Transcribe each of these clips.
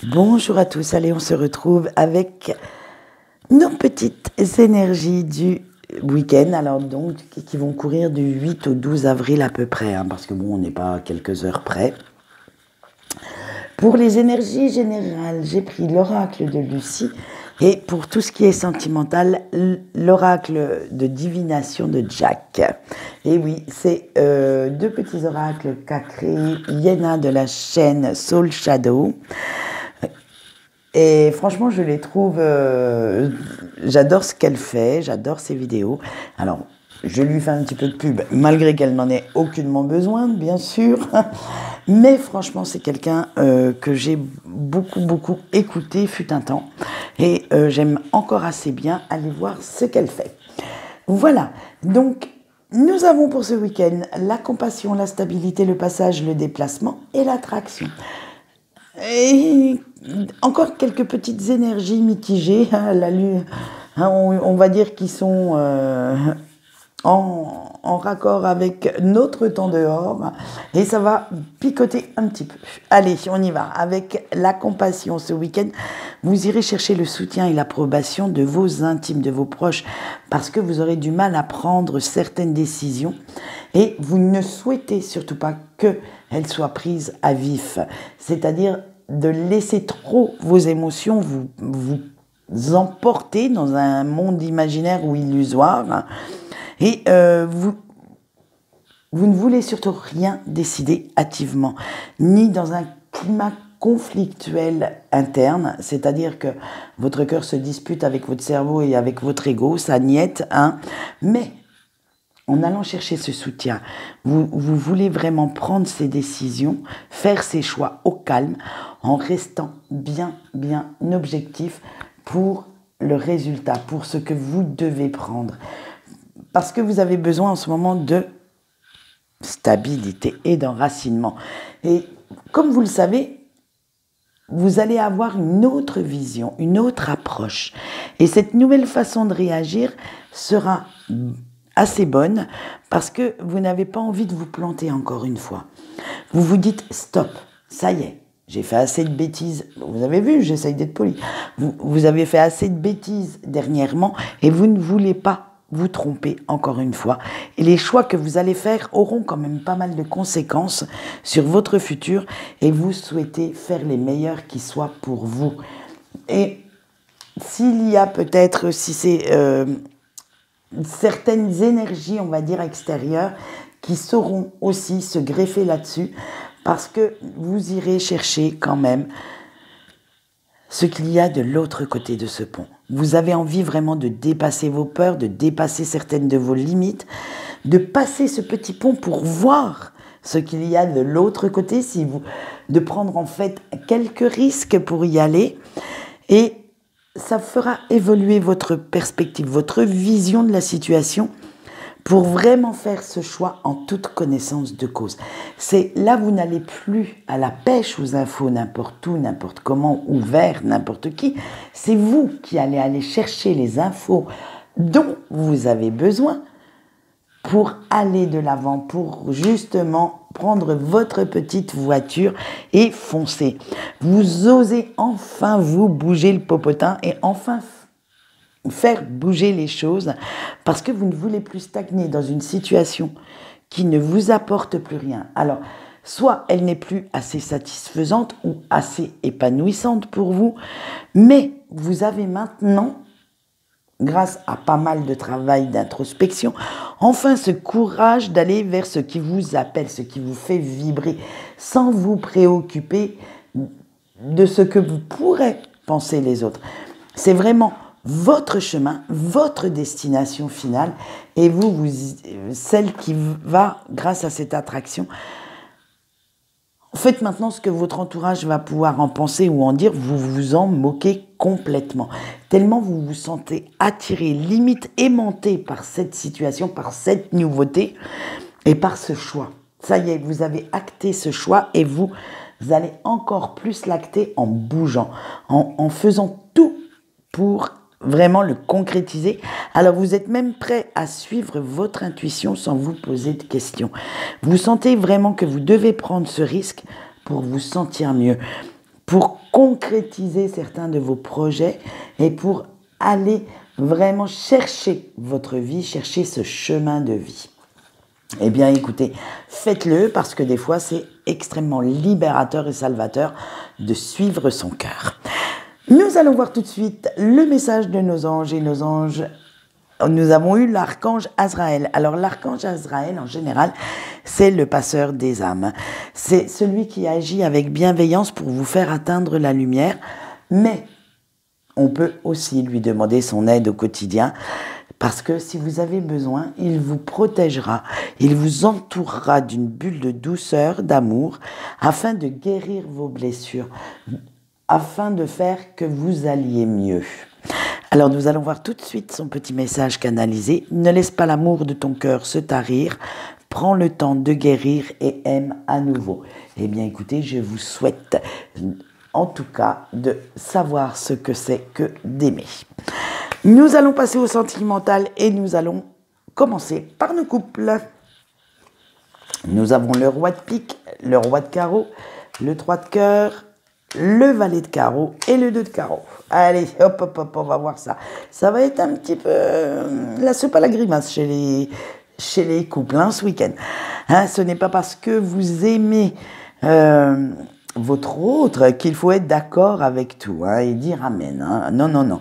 Bonjour à tous, allez on se retrouve avec nos petites énergies du week-end, alors donc qui vont courir du 8 au 12 avril à peu près, parce que bon on n'est pas à quelques heures près. Pour les énergies générales, j'ai pris l'oracle de Lucie et pour tout ce qui est sentimental, l'oracle de divination de Jack. Et oui, c'est deux petits oracles qu'a créé Yéna de la chaîne Soul Shadow. Et franchement, je les trouve... j'adore ce qu'elle fait, j'adore ses vidéos. Alors, je lui fais un petit peu de pub, malgré qu'elle n'en ait aucunement besoin, bien sûr. Mais franchement, c'est quelqu'un que j'ai beaucoup écouté, fut un temps. Et j'aime encore assez bien aller voir ce qu'elle fait. Voilà, donc... Nous avons pour ce week-end la compassion, la stabilité, le passage, le déplacement et l'attraction. Et encore quelques petites énergies mitigées, la lune, on va dire qui sont en raccord avec notre temps dehors, et ça va picoter un petit peu. Allez, on y va. Avec la compassion ce week-end, vous irez chercher le soutien et l'approbation de vos intimes, de vos proches, parce que vous aurez du mal à prendre certaines décisions, et vous ne souhaitez surtout pas qu'elles soient prises à vif, c'est-à-dire de laisser trop vos émotions vous emporter dans un monde imaginaire ou illusoire. Et vous ne voulez surtout rien décider hâtivement, ni dans un climat conflictuel interne, c'est-à-dire que votre cœur se dispute avec votre cerveau et avec votre ego, ça niette, mais en allant chercher ce soutien, vous voulez vraiment prendre ces décisions, faire ces choix au calme, en restant bien objectif pour le résultat, pour ce que vous devez prendre. Parce que vous avez besoin en ce moment de stabilité et d'enracinement. Et comme vous le savez, vous allez avoir une autre vision, une autre approche. Et cette nouvelle façon de réagir sera assez bonne parce que vous n'avez pas envie de vous planter encore une fois. Vous vous dites stop, ça y est, j'ai fait assez de bêtises. Vous avez vu, j'essaye d'être poli. Vous avez fait assez de bêtises dernièrement et vous ne voulez pas vous tromper encore une fois. Et les choix que vous allez faire auront quand même pas mal de conséquences sur votre futur et vous souhaitez faire les meilleurs qui soient pour vous. Et s'il y a peut-être, si c'est certaines énergies, on va dire, extérieures qui sauront aussi se greffer là-dessus parce que vous irez chercher quand même ce qu'il y a de l'autre côté de ce pont. Vous avez envie vraiment de dépasser vos peurs, de dépasser certaines de vos limites, de passer ce petit pont pour voir ce qu'il y a de l'autre côté, de prendre en fait quelques risques pour y aller. Et ça fera évoluer votre perspective, votre vision de la situation pour vraiment faire ce choix en toute connaissance de cause. C'est là vous n'allez plus à la pêche aux infos n'importe où, n'importe comment, ou vers n'importe qui. C'est vous qui allez aller chercher les infos dont vous avez besoin pour aller de l'avant, pour justement prendre votre petite voiture et foncer. Vous osez enfin vous bouger le popotin et enfin faire bouger les choses parce que vous ne voulez plus stagner dans une situation qui ne vous apporte plus rien. Alors, soit elle n'est plus assez satisfaisante ou assez épanouissante pour vous, mais vous avez maintenant, grâce à pas mal de travail d'introspection, enfin ce courage d'aller vers ce qui vous appelle, ce qui vous fait vibrer, sans vous préoccuper de ce que vous pourrez penser les autres. C'est vraiment votre chemin, votre destination finale, et celle qui va, grâce à cette attraction, faites maintenant ce que votre entourage va pouvoir en penser ou en dire, vous vous en moquez complètement. Tellement vous vous sentez attiré, limite aimanté par cette situation, par cette nouveauté et par ce choix. Ça y est, vous avez acté ce choix et vous allez encore plus l'acter en bougeant, en faisant tout pour vraiment le concrétiser. Alors vous êtes même prêt à suivre votre intuition sans vous poser de questions. Vous sentez vraiment que vous devez prendre ce risque pour vous sentir mieux, pour concrétiser certains de vos projets et pour aller vraiment chercher votre vie, chercher ce chemin de vie. Eh bien, écoutez, faites-le parce que des fois, c'est extrêmement libérateur et salvateur de suivre son cœur. Nous allons voir tout de suite le message de nos anges et nos anges. Nous avons eu l'archange Azraël. Alors, l'archange Azraël, en général, c'est le passeur des âmes. C'est celui qui agit avec bienveillance pour vous faire atteindre la lumière, mais on peut aussi lui demander son aide au quotidien, parce que si vous avez besoin, il vous protégera, il vous entourera d'une bulle de douceur, d'amour, afin de guérir vos blessures, afin de faire que vous alliez mieux. Alors nous allons voir tout de suite son petit message canalisé. Ne laisse pas l'amour de ton cœur se tarir. Prends le temps de guérir et aime à nouveau. Eh bien écoutez, je vous souhaite en tout cas de savoir ce que c'est que d'aimer. Nous allons passer au sentimental et nous allons commencer par nos couples. Nous avons le roi de pique, le roi de carreau, le 3 de cœur, le valet de carreau et le 2 de carreau. Allez, hop, hop, hop, on va voir ça. Ça va être un petit peu la soupe à la grimace chez les couples ce week-end. Hein, ce n'est pas parce que vous aimez votre autre qu'il faut être d'accord avec tout et dire amen. Non, non, non.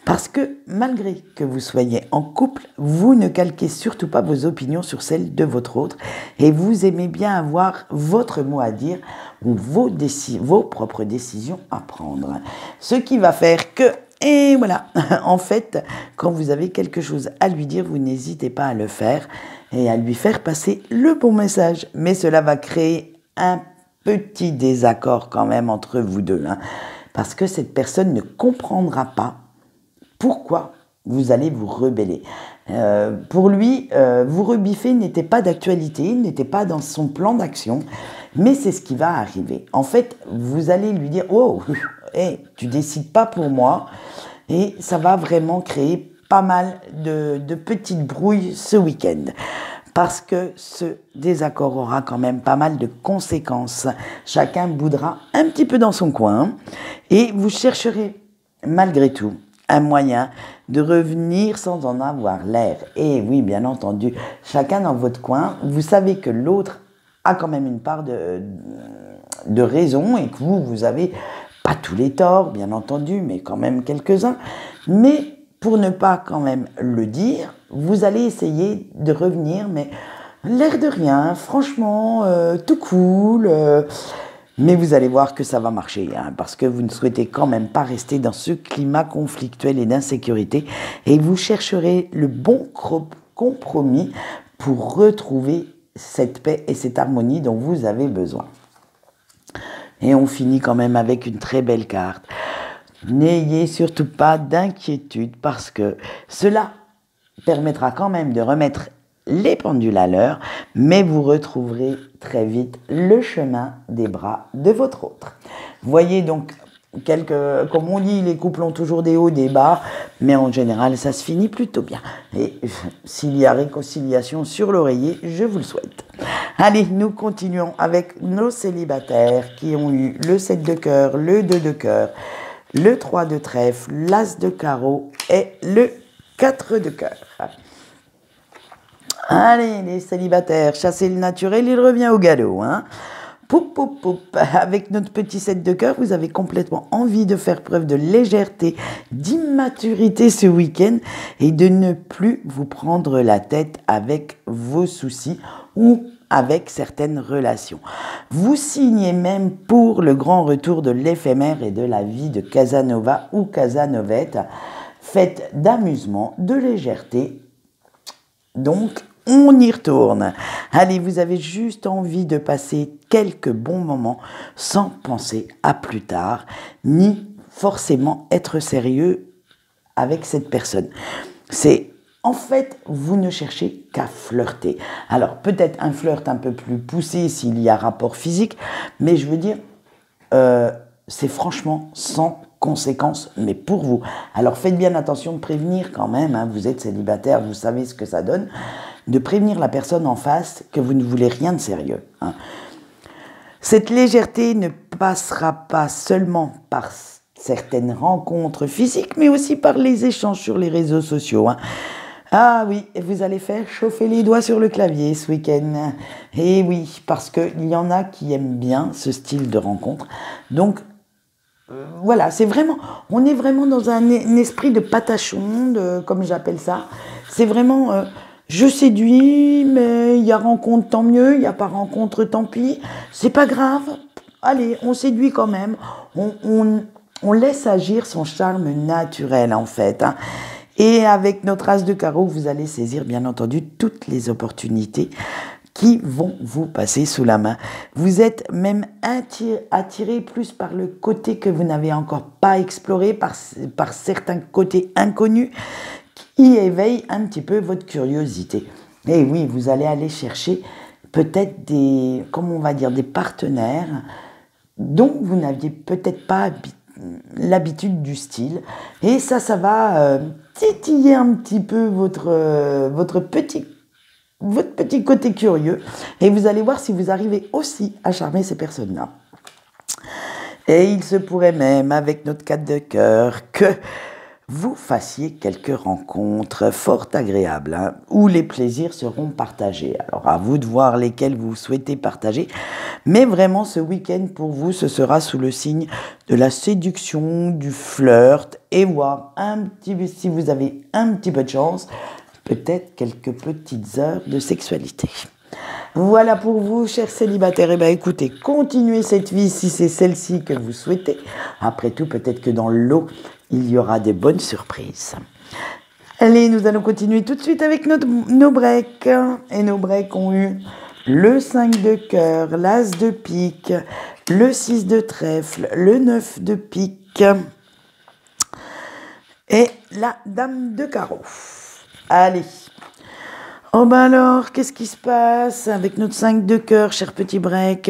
Parce que malgré que vous soyez en couple, vous ne calquez surtout pas vos opinions sur celles de votre autre et vous aimez bien avoir votre mot à dire ou vos propres décisions à prendre. Ce qui va faire que, et voilà, en fait, quand vous avez quelque chose à lui dire, vous n'hésitez pas à le faire et à lui faire passer le bon message. Mais cela va créer un petit désaccord quand même entre vous deux, parce que cette personne ne comprendra pas pourquoi vous allez vous rebeller. Pour lui, vous rebiffer n'était pas d'actualité, n'était pas dans son plan d'action, mais c'est ce qui va arriver. En fait, vous allez lui dire « Oh, hey, tu décides pas pour moi » et ça va vraiment créer pas mal de petites brouilles ce week-end. Parce que ce désaccord aura quand même pas mal de conséquences. Chacun boudera un petit peu dans son coin et vous chercherez malgré tout un moyen de revenir sans en avoir l'air. Et oui, bien entendu, chacun dans votre coin, vous savez que l'autre a quand même une part de raison et que vous avez pas tous les torts, bien entendu, mais quand même quelques-uns. Mais pour ne pas quand même le dire, vous allez essayer de revenir, mais l'air de rien, franchement, tout cool. Mais vous allez voir que ça va marcher, parce que vous ne souhaitez quand même pas rester dans ce climat conflictuel et d'insécurité. Et vous chercherez le bon compromis pour retrouver cette paix et cette harmonie dont vous avez besoin. Et on finit quand même avec une très belle carte. N'ayez surtout pas d'inquiétude parce que cela permettra quand même de remettre les pendules à l'heure, mais vous retrouverez très vite le chemin des bras de votre autre. Voyez donc, comme on dit, les couples ont toujours des hauts, des bas, mais en général, ça se finit plutôt bien. Et s'il y a réconciliation sur l'oreiller, je vous le souhaite. Allez, nous continuons avec nos célibataires qui ont eu le 7 de cœur, le 2 de cœur, le 3 de trèfle, l'as de carreau et le 4 de cœur. Allez, les célibataires, chassez le naturel, il revient au galop. Poup, poup, poup. Avec notre petit 7 de cœur, vous avez complètement envie de faire preuve de légèreté, d'immaturité ce week-end et de ne plus vous prendre la tête avec vos soucis ou avec certaines relations. Vous signez même pour le grand retour de l'éphémère et de la vie de Casanova ou Casanovette, faite d'amusement, de légèreté. Donc, on y retourne. Allez, vous avez juste envie de passer quelques bons moments sans penser à plus tard, ni forcément être sérieux avec cette personne. En fait, vous ne cherchez qu'à flirter. Alors, peut-être un flirt un peu plus poussé s'il y a rapport physique, mais je veux dire, c'est franchement sans conséquences, mais pour vous. Alors, faites bien attention de prévenir quand même, vous êtes célibataire, vous savez ce que ça donne, de prévenir la personne en face que vous ne voulez rien de sérieux. Cette légèreté ne passera pas seulement par certaines rencontres physiques, mais aussi par les échanges sur les réseaux sociaux. Ah oui, vous allez faire chauffer les doigts sur le clavier ce week-end. Et oui, parce qu'il y en a qui aiment bien ce style de rencontre. Donc, voilà, on est vraiment dans un esprit de patachon, comme j'appelle ça. C'est vraiment, je séduis, mais il y a rencontre, tant mieux, il n'y a pas rencontre, tant pis. C'est pas grave, allez, on séduit quand même. On laisse agir son charme naturel, en fait. Et avec notre as de carreau, vous allez saisir, bien entendu, toutes les opportunités qui vont vous passer sous la main. Vous êtes même attiré plus par le côté que vous n'avez encore pas exploré, par certains côtés inconnus qui éveillent un petit peu votre curiosité. Et oui, vous allez aller chercher peut-être des partenaires dont vous n'aviez peut-être pas l'habitude du style. Et ça va titiller un petit peu votre petit côté curieux, et vous allez voir si vous arrivez aussi à charmer ces personnes-là. Et il se pourrait même, avec notre 4 de cœur, que vous fassiez quelques rencontres fort agréables, où les plaisirs seront partagés. Alors à vous de voir lesquels vous souhaitez partager, mais vraiment ce week-end pour vous, ce sera sous le signe de la séduction, du flirt, et voir si vous avez un petit peu de chance, peut-être quelques petites heures de sexualité. Voilà pour vous, chers célibataires. Eh bien, écoutez, continuez cette vie si c'est celle-ci que vous souhaitez. Après tout, peut-être que dans l'eau, il y aura des bonnes surprises. Allez, nous allons continuer tout de suite avec nos breaks. Et nos breaks ont eu le 5 de cœur, l'as de pique, le 6 de trèfle, le 9 de pique et la dame de carreau. Allez. Oh ben alors, qu'est-ce qui se passe avec notre 5 de cœur, cher petit break?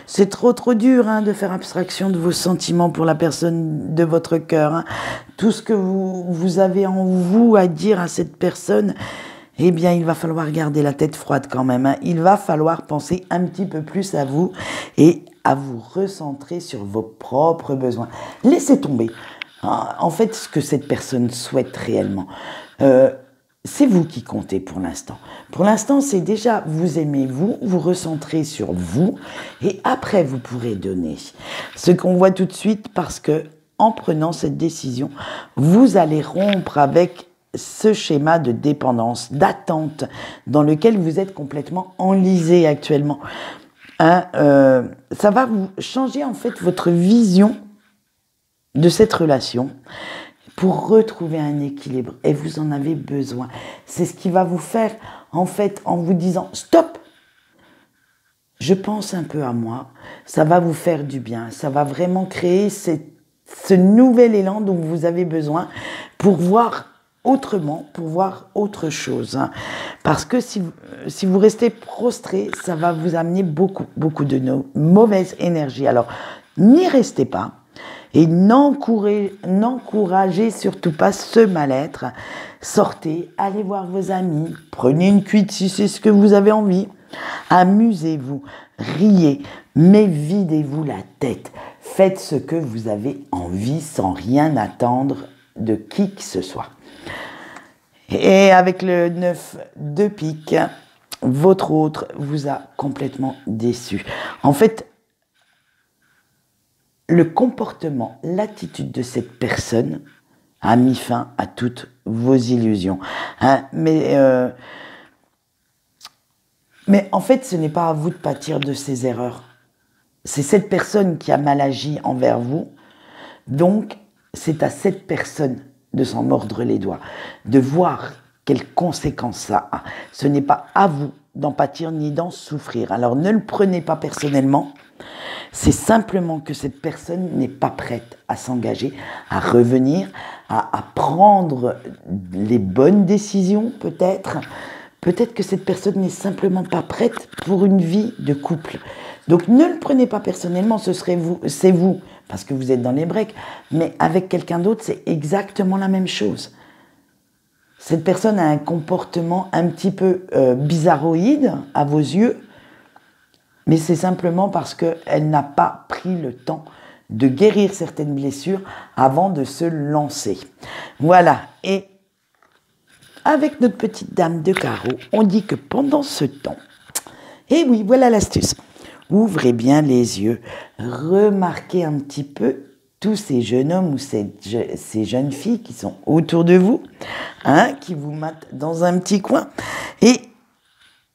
C'est trop dur de faire abstraction de vos sentiments pour la personne de votre cœur. Tout ce que vous avez en vous à dire à cette personne, eh bien, il va falloir garder la tête froide quand même. Il va falloir penser un petit peu plus à vous et à vous recentrer sur vos propres besoins. Laissez tomber, en fait, ce que cette personne souhaite réellement. C'est vous qui comptez pour l'instant. Pour l'instant, c'est déjà vous aimez vous recentrez sur vous, et après vous pourrez donner. Ce qu'on voit tout de suite, parce que en prenant cette décision, vous allez rompre avec ce schéma de dépendance, d'attente, dans lequel vous êtes complètement enlisé actuellement. Ça va vous changer en fait votre vision de cette relation, pour retrouver un équilibre, et vous en avez besoin. C'est ce qui va vous faire, en fait, en vous disant « Stop ! Je pense un peu à moi », ça va vous faire du bien, ça va vraiment créer ce nouvel élan dont vous avez besoin pour voir autrement, pour voir autre chose. Parce que si vous restez prostré, ça va vous amener beaucoup de mauvaise énergie. Alors, n'y restez pas. Et n'encouragez surtout pas ce mal-être. Sortez, allez voir vos amis, prenez une cuite si c'est ce que vous avez envie. Amusez-vous, riez, mais videz-vous la tête. Faites ce que vous avez envie sans rien attendre de qui que ce soit. Et avec le 9 de pique, votre autre vous a complètement déçu. En fait, le comportement, l'attitude de cette personne a mis fin à toutes vos illusions. Mais en fait, ce n'est pas à vous de pâtir de ces erreurs. C'est cette personne qui a mal agi envers vous. Donc, c'est à cette personne de s'en mordre les doigts, de voir quelles conséquences ça a. Ce n'est pas à vous d'en pâtir ni d'en souffrir. Alors, ne le prenez pas personnellement. C'est simplement que cette personne n'est pas prête à s'engager, à revenir, à prendre les bonnes décisions peut-être. Peut-être que cette personne n'est simplement pas prête pour une vie de couple. Donc ne le prenez pas personnellement, c'est vous, parce que vous êtes dans les breaks, mais avec quelqu'un d'autre, c'est exactement la même chose. Cette personne a un comportement un petit peu bizarroïde à vos yeux, mais c'est simplement parce qu'elle n'a pas pris le temps de guérir certaines blessures avant de se lancer. Voilà, et avec notre petite dame de carreau, on dit que pendant ce temps, et oui, voilà l'astuce, ouvrez bien les yeux, remarquez un petit peu tous ces jeunes hommes ou ces jeunes filles qui sont autour de vous, hein, qui vous matent dans un petit coin, et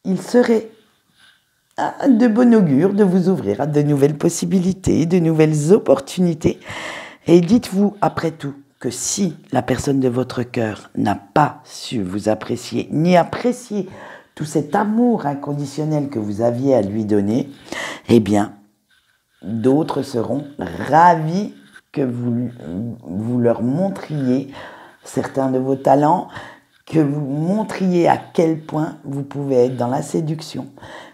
il serait de bon augure de vous ouvrir à de nouvelles possibilités, de nouvelles opportunités. Et dites-vous, après tout, que si la personne de votre cœur n'a pas su vous apprécier, ni apprécier tout cet amour inconditionnel que vous aviez à lui donner, eh bien, d'autres seront ravis que vous leur montriez certains de vos talents, que vous montriez à quel point vous pouvez être dans la séduction.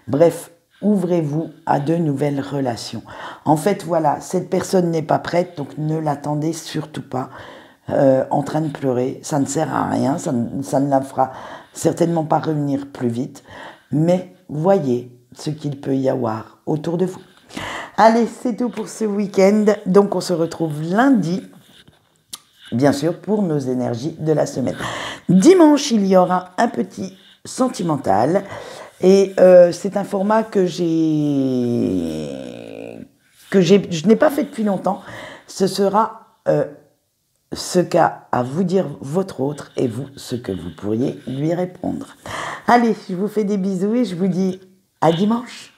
Bref, ouvrez-vous à de nouvelles relations. En fait, voilà, cette personne n'est pas prête, donc ne l'attendez surtout pas en train de pleurer. Ça ne sert à rien, ça ne la fera certainement pas revenir plus vite, mais voyez ce qu'il peut y avoir autour de vous. Allez, c'est tout pour ce week-end. Donc, on se retrouve lundi, bien sûr, pour nos énergies de la semaine. Dimanche, il y aura un petit sentimental. Et c'est un format que je n'ai pas fait depuis longtemps. Ce sera ce qu'a à vous dire votre autre et vous, ce que vous pourriez lui répondre. Allez, je vous fais des bisous et je vous dis à dimanche.